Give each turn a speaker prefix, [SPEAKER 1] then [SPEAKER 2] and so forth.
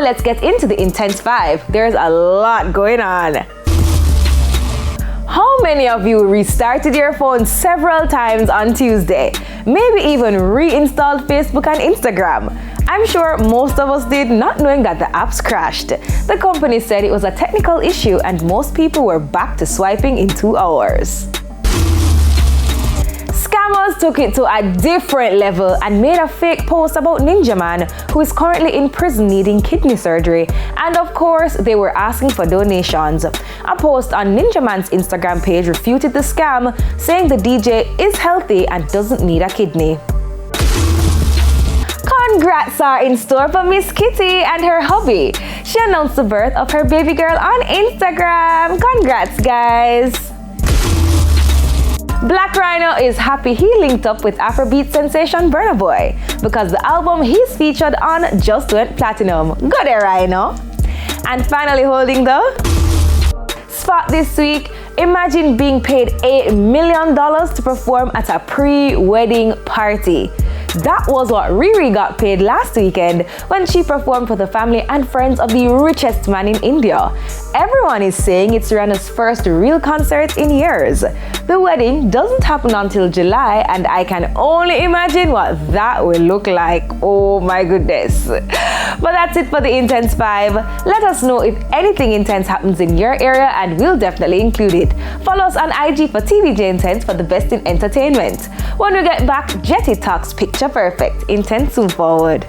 [SPEAKER 1] let's get into the Intense 5. There's a lot going on. How many of you restarted your phone several times on Tuesday? Maybe even reinstalled Facebook and Instagram? I'm sure most of us did, not knowing that the apps crashed. The company said it was a technical issue and most people were back to swiping in 2 hours. Scammers took it to a different level and made a fake post about Ninja Man, who is currently in prison needing kidney surgery, and of course they were asking for donations. A post on Ninja Man's Instagram page refuted the scam, saying the DJ is healthy and doesn't need a kidney. Congrats are in store for Miss Kitty and her hubby. She announced the birth of her baby girl on Instagram. Congrats, guys! Black Rhino is happy he linked up with Afrobeat sensation Burna Boy because the album he's featured on just went platinum. Go there, Rhino! And finally holding the spot this week, imagine being paid $8 million to perform at a pre-wedding party. That was what Riri got paid last weekend when she performed for the family and friends of the richest man in India. Everyone is saying it's Rihanna's first real concert in years. The wedding doesn't happen until July, and I can only imagine what that will look like. Oh my goodness. But that's it for the Intense 5. Let us know if anything intense happens in your area and we'll definitely include it. Follow us on IG for TVJ Intense for the best in entertainment. When we get back, Jetty Talks Picture Perfect. Intense soon forward.